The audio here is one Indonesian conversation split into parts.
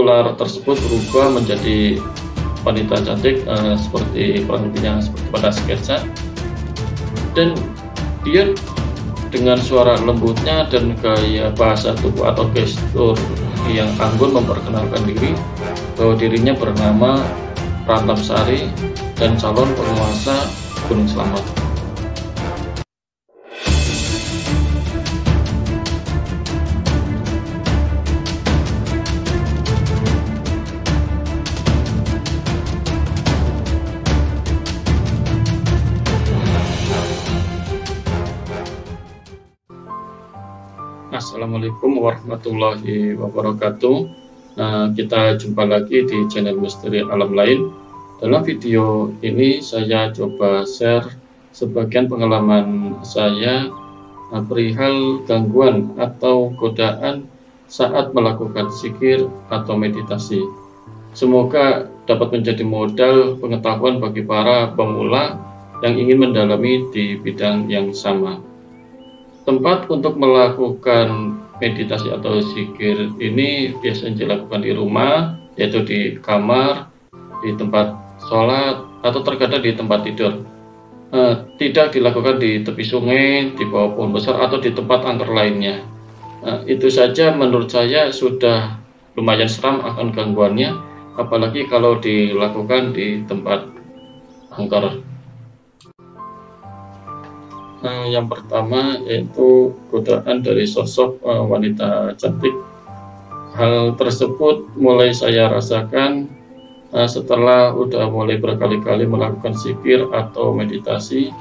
ular tersebut berubah menjadi wanita cantik seperti kurang lebihnya seperti pada sketsa, dan dia dengan suara lembutnya dan gaya bahasa tubuh atau gestur yang anggun memperkenalkan diri bahwa dirinya bernama Ratnasari dan calon penguasa Gunung Slamet. Assalamualaikum warahmatullahi wabarakatuh. Nah, kita jumpa lagi di channel Misteri Alam Lain. Dalam video ini saya coba share sebagian pengalaman saya perihal gangguan atau godaan saat melakukan zikir atau meditasi. Semoga dapat menjadi modal pengetahuan bagi para pemula yang ingin mendalami di bidang yang sama. Tempat untuk melakukan meditasi atau zikir ini biasanya dilakukan di rumah, yaitu di kamar, di tempat sholat, atau terkadang di tempat tidur. Tidak dilakukan di tepi sungai, di bawah pohon besar, atau di tempat angker lainnya. Itu saja menurut saya sudah lumayan seram akan gangguannya, apalagi kalau dilakukan di tempat angker. Yang pertama yaitu godaan dari sosok wanita cantik. Hal tersebut mulai saya rasakan setelah udah mulai berkali-kali melakukan zikir atau meditasi.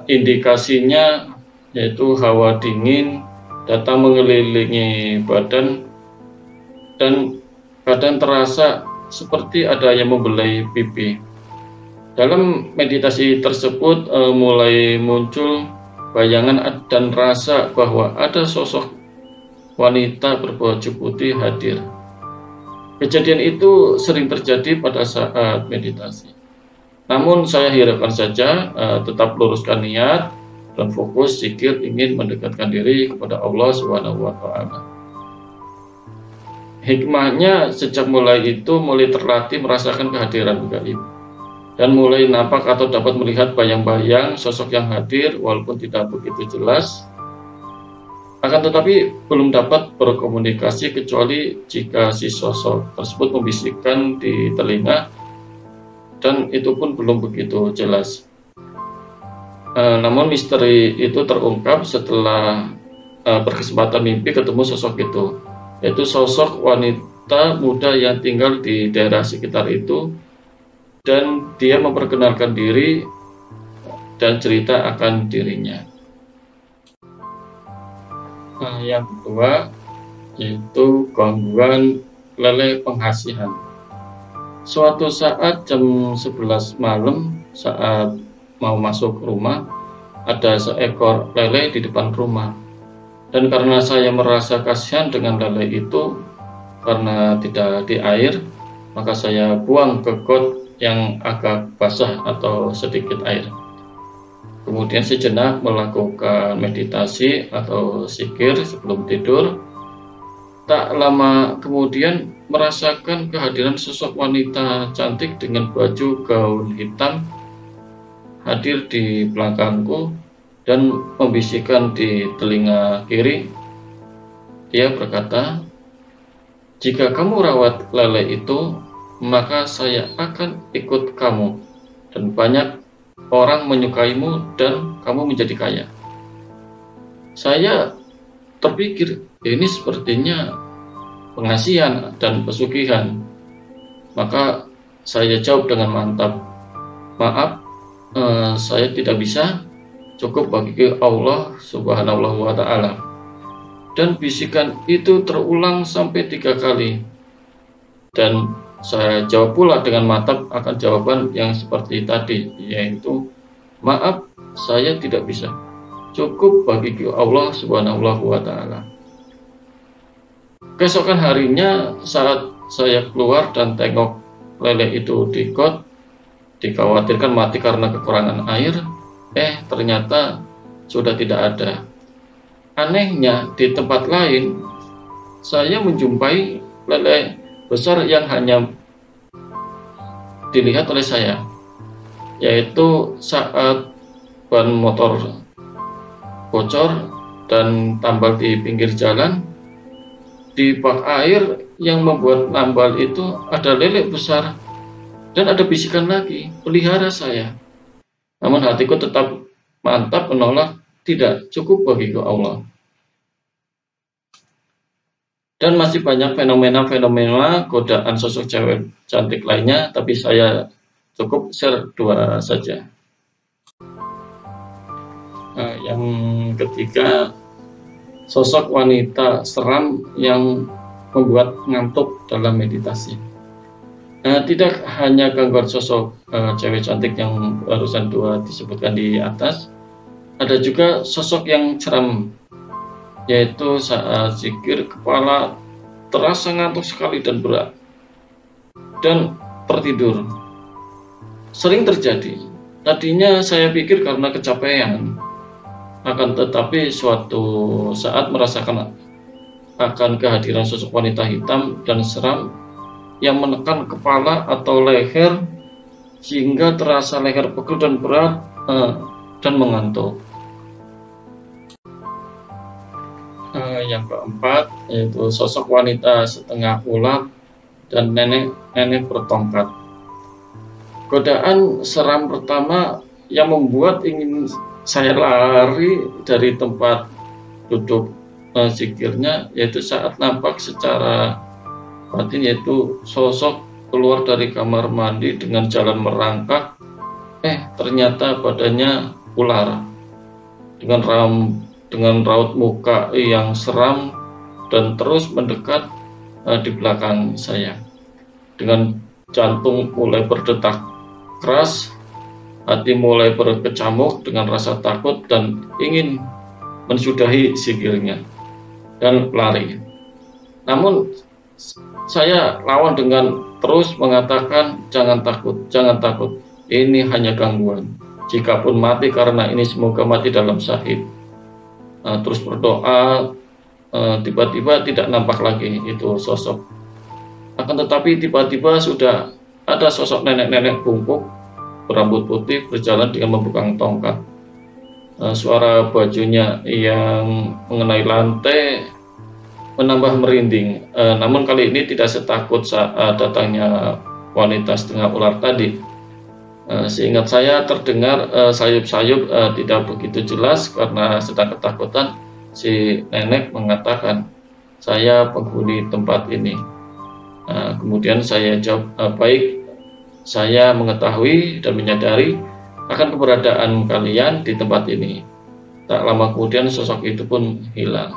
Indikasinya yaitu hawa dingin datang mengelilingi badan dan kadang terasa seperti ada yang membelai pipi. Dalam meditasi tersebut mulai muncul bayangan dan rasa bahwa ada sosok wanita berbaju putih hadir. Kejadian itu sering terjadi pada saat meditasi. Namun saya hiraukan saja, tetap luruskan niat dan fokus zikir ingin mendekatkan diri kepada Allah SWT. Hikmahnya sejak mulai itu mulai terlatih merasakan kehadiran gaib dan mulai nampak atau dapat melihat bayang-bayang sosok yang hadir walaupun tidak begitu jelas. Akan tetapi belum dapat berkomunikasi kecuali jika si sosok tersebut membisikkan di telinga, dan itu pun belum begitu jelas. Namun misteri itu terungkap setelah berkesempatan mimpi ketemu sosok itu, yaitu sosok wanita muda yang tinggal di daerah sekitar itu, dan dia memperkenalkan diri dan cerita akan dirinya. Yang kedua yaitu gangguan lele penghasilan. Suatu saat jam 11 malam saat mau masuk rumah, ada seekor lele di depan rumah, dan karena saya merasa kasihan dengan lele itu karena tidak di air, maka saya buang ke got yang agak basah atau sedikit air. Kemudian sejenak melakukan meditasi atau zikir sebelum tidur. Tak lama kemudian merasakan kehadiran sosok wanita cantik dengan baju gaun hitam hadir di belakangku dan membisikkan di telinga kiri. Dia berkata, "Jika kamu rawat lele itu, maka saya akan ikut kamu, dan banyak orang menyukaimu dan kamu menjadi kaya." Saya terpikir, ini sepertinya pengasihan dan pesugihan. Maka saya jawab dengan mantap, "Maaf, saya tidak bisa, cukup bagi Allah Subhanahu wa Ta'ala." Dan bisikan itu terulang sampai 3 kali, dan saya jawab pula dengan mantap akan jawaban yang seperti tadi, yaitu, "Maaf, saya tidak bisa, cukup bagi Allah Subhanahu wa Ta'ala." Keesokan harinya saat saya keluar dan tengok lele itu di got, dikhawatirkan mati karena kekurangan air, ternyata sudah tidak ada. Anehnya di tempat lain saya menjumpai lele besar yang hanya dilihat oleh saya, yaitu saat ban motor bocor dan tambal di pinggir jalan, di bak air yang membuat nambal itu ada lele besar dan ada bisikan lagi, pelihara saya. Namun hatiku tetap mantap menolak, tidak cukup bagiku Allah. Dan masih banyak fenomena-fenomena godaan sosok cewek cantik lainnya, tapi saya cukup share 2 saja. Yang ketiga, sosok wanita seram yang membuat ngantuk dalam meditasi. Tidak hanya gangguan sosok cewek cantik yang barusan 2 disebutkan di atas, ada juga sosok yang ceram, yaitu saat zikir kepala terasa ngantuk sekali dan berat dan tertidur. Sering terjadi. Tadinya saya pikir karena kecapean, akan tetapi suatu saat merasakan akan kehadiran sosok wanita hitam dan seram yang menekan kepala atau leher sehingga terasa leher pegel dan berat dan mengantuk. Yang keempat, yaitu sosok wanita setengah ular dan nenek bertongkat. Godaan seram pertama yang membuat ingin saya lari dari tempat duduk zikirnya, yaitu saat nampak secara batin, yaitu sosok keluar dari kamar mandi dengan jalan merangkak, ternyata badannya ular dengan raut muka yang seram dan terus mendekat di belakang saya. Dengan jantung mulai berdetak keras, hati mulai berkecamuk dengan rasa takut dan ingin mensudahi zikirnya dan lari. Namun saya lawan dengan terus mengatakan, jangan takut, ini hanya gangguan. Jikapun mati karena ini, semoga mati dalam syahid. Terus berdoa, tiba-tiba tidak nampak lagi itu sosok. Akan tetapi tiba-tiba sudah ada sosok nenek-nenek bungkuk berambut putih berjalan dengan memegang tongkat. Suara bajunya yang mengenai lantai menambah merinding. Namun kali ini tidak setakut saat datangnya wanita setengah ular tadi. Seingat saya terdengar sayup-sayup tidak begitu jelas karena sedang ketakutan. Si nenek mengatakan, saya penghuni tempat ini. Kemudian saya jawab, baik, saya mengetahui dan menyadari akan keberadaan kalian di tempat ini. Tak lama kemudian sosok itu pun hilang.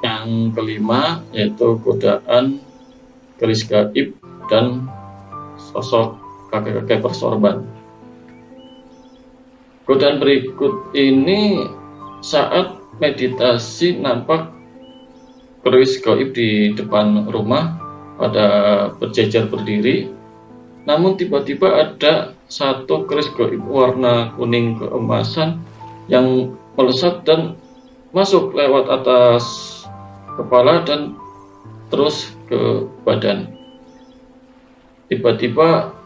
Yang kelima, yaitu godaan keris gaib dan sosok kakek-kakek bersorban. Godaan berikut ini saat meditasi nampak keris gaib di depan rumah pada berjejer berdiri. Namun tiba-tiba ada satu keris gaib warna kuning keemasan yang melesat dan masuk lewat atas kepala dan terus ke badan. Tiba-tiba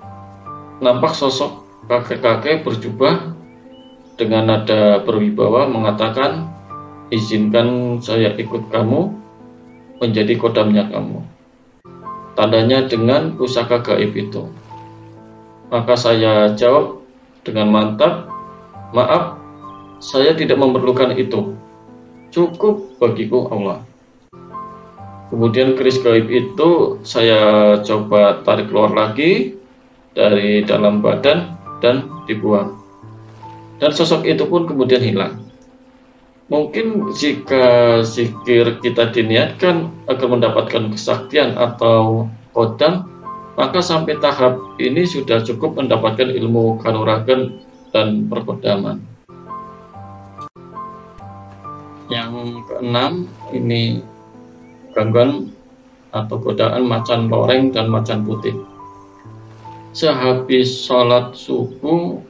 nampak sosok kakek-kakek berjubah dengan nada berwibawa mengatakan, izinkan saya ikut kamu menjadi kodamnya kamu. Tandanya dengan pusaka gaib itu. Maka saya jawab dengan mantap, maaf, saya tidak memerlukan itu. Cukup bagiku Allah. Kemudian keris gaib itu saya coba tarik keluar lagi dari dalam badan dan dibuang. Dan sosok itu pun kemudian hilang. Mungkin jika zikir kita diniatkan agar mendapatkan kesaktian atau kodam, maka sampai tahap ini sudah cukup mendapatkan ilmu kanuragan dan perkodaman. Yang keenam, ini gangguan atau godaan macan loreng dan macan putih. Sehabis sholat subuh,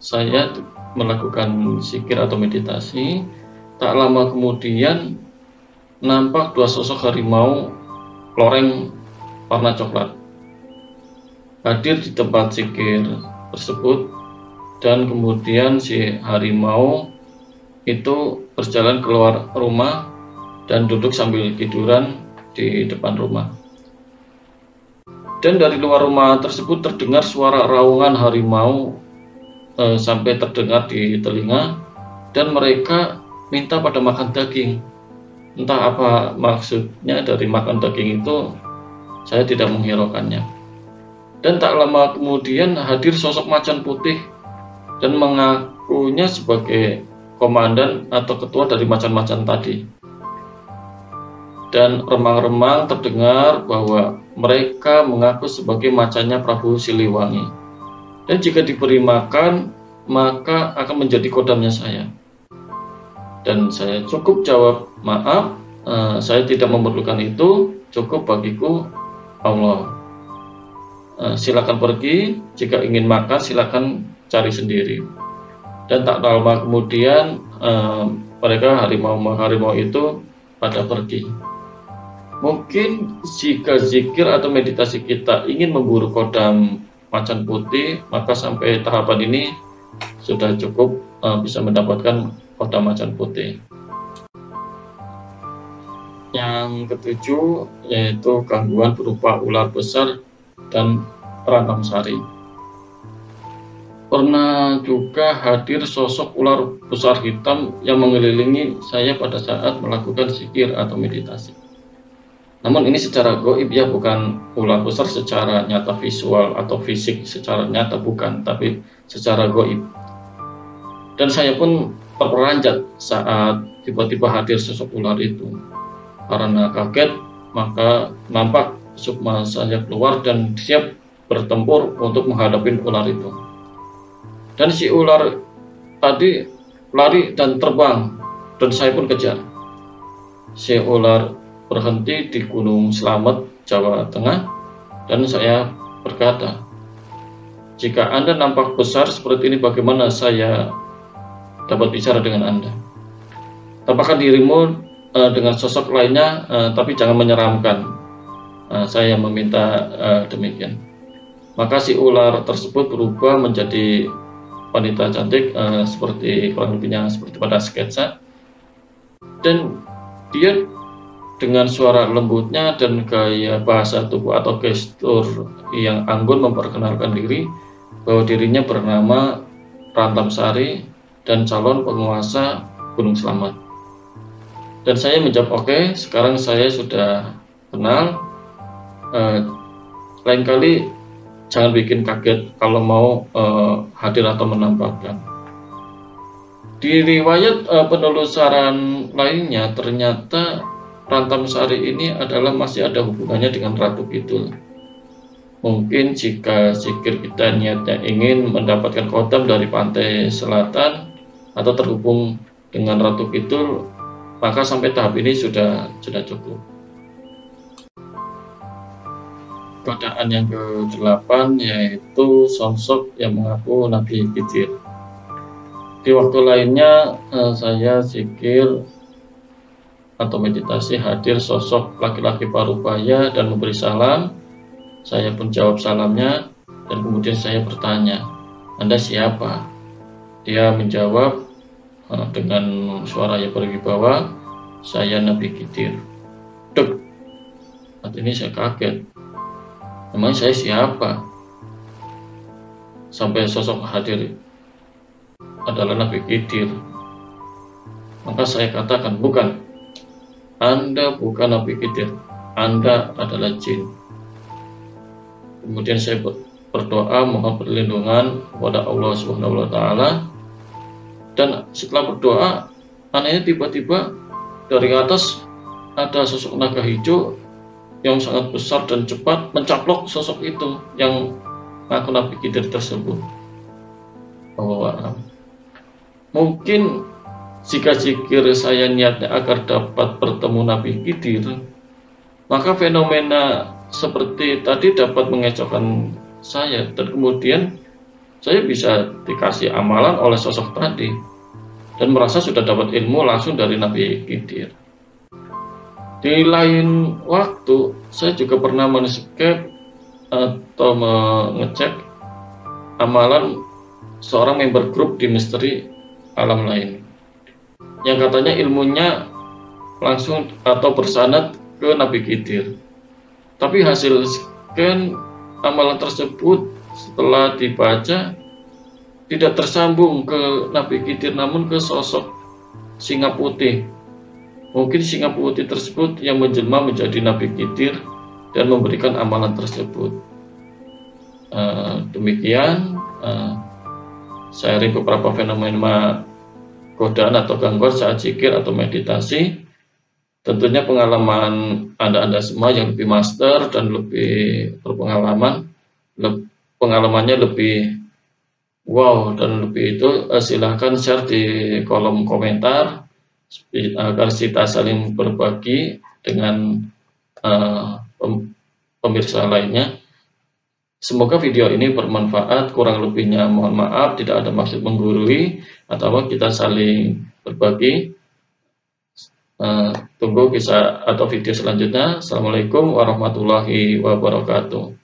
saya melakukan zikir atau meditasi. Tak lama kemudian nampak dua sosok harimau loreng warna coklat hadir di tempat zikir tersebut, dan kemudian si harimau itu berjalan keluar rumah dan duduk sambil tiduran di depan rumah. Dan dari luar rumah tersebut terdengar suara raungan harimau sampai terdengar di telinga, dan mereka minta pada makan daging. Entah apa maksudnya dari makan daging itu, saya tidak menghiraukannya. Dan tak lama kemudian hadir sosok macan putih dan mengakunya sebagai komandan atau ketua dari macan-macan tadi. Dan remang-remang terdengar bahwa mereka mengaku sebagai macannya Prabu Siliwangi. Dan jika diberi makan, maka akan menjadi kodamnya saya. Dan saya cukup jawab, maaf, saya tidak memerlukan itu, cukup bagiku Allah. Silakan pergi, jika ingin makan silakan cari sendiri. Dan tak lama kemudian mereka harimau itu pada pergi. Mungkin jika zikir atau meditasi kita ingin memburu kodam macan putih, maka sampai tahapan ini sudah cukup bisa mendapatkan kodam macan putih. Yang ketujuh yaitu gangguan berupa ular besar dan rantam sari. Pernah juga hadir sosok ular besar hitam yang mengelilingi saya pada saat melakukan zikir atau meditasi. Namun ini secara gaib ya, bukan ular besar secara nyata visual atau fisik secara nyata, bukan, tapi secara gaib. Dan saya pun terperanjat saat tiba-tiba hadir sosok ular itu. Karena kaget, maka nampak sukma saya keluar dan siap bertempur untuk menghadapi ular itu. Dan si ular tadi lari dan terbang, dan saya pun kejar. Si ular berhenti di Gunung Slamet, Jawa Tengah, dan saya berkata, jika Anda nampak besar seperti ini, bagaimana saya dapat bicara dengan Anda? Tampakkan dirimu dengan sosok lainnya, tapi jangan menyeramkan. Saya meminta demikian. Maka si ular tersebut berubah menjadi wanita cantik, seperti kurang lebihnya seperti pada sketsa, dan dia dengan suara lembutnya dan gaya bahasa tubuh atau gestur yang anggun memperkenalkan diri bahwa dirinya bernama Rantam Sari dan calon penguasa Gunung Slamet. Dan saya menjawab, oke, sekarang saya sudah kenal, lain kali jangan bikin kaget kalau mau hadir atau menampakkan. Di riwayat penelusuran lainnya ternyata Rantam Sari ini adalah masih ada hubungannya dengan Ratu Kidul. Mungkin jika zikir kita niatnya ingin mendapatkan kodam dari pantai selatan atau terhubung dengan Ratu Kidul, maka sampai tahap ini sudah cukup. Godaan yang ke-8 yaitu sosok yang mengaku Nabi Khidir. Di waktu lainnya saya zikir atau meditasi hadir sosok laki-laki parubaya dan memberi salam. Saya pun jawab salamnya dan kemudian saya bertanya, Anda siapa? Dia menjawab dengan suara yang berwibawa, saya Nabi Khidir. Dek, saat ini saya kaget. Memang saya siapa? Sampai sosok hadir adalah Nabi Khidir. Maka saya katakan, bukan. Anda bukan Nabi Khidir, Anda adalah jin. Kemudian saya berdoa mohon perlindungan kepada Allah Subhanahu wa taala. Dan setelah berdoa, anehnya tiba-tiba dari atas ada sosok naga hijau yang sangat besar dan cepat mencaplok sosok itu yang ngaku Nabi Khidir tersebut. Mungkin jika zikir saya niatnya agar dapat bertemu Nabi Khidir, maka fenomena seperti tadi dapat mengecohkan saya, dan kemudian saya bisa dikasih amalan oleh sosok tadi dan merasa sudah dapat ilmu langsung dari Nabi Khidir. Di lain waktu, saya juga pernah men-subscribe atau mengecek amalan seorang member grup di Misteri Alam Lain, yang katanya ilmunya langsung atau bersanad ke Nabi Khidir. Tapi hasil scan amalan tersebut setelah dibaca tidak tersambung ke Nabi Khidir, namun ke sosok singa putih. Mungkin singa putih tersebut yang menjelma menjadi Nabi Khidir dan memberikan amalan tersebut. Demikian sharing beberapa fenomena godaan atau gangguan saat zikir atau meditasi. Tentunya pengalaman Anda semua yang lebih master dan lebih berpengalaman, pengalamannya lebih wow dan lebih itu, silahkan share di kolom komentar agar kita saling berbagi dengan pemirsa lainnya. Semoga video ini bermanfaat, kurang lebihnya mohon maaf, tidak ada maksud menggurui atau kita saling berbagi. Tunggu kisah atau video selanjutnya. Assalamualaikum warahmatullahi wabarakatuh.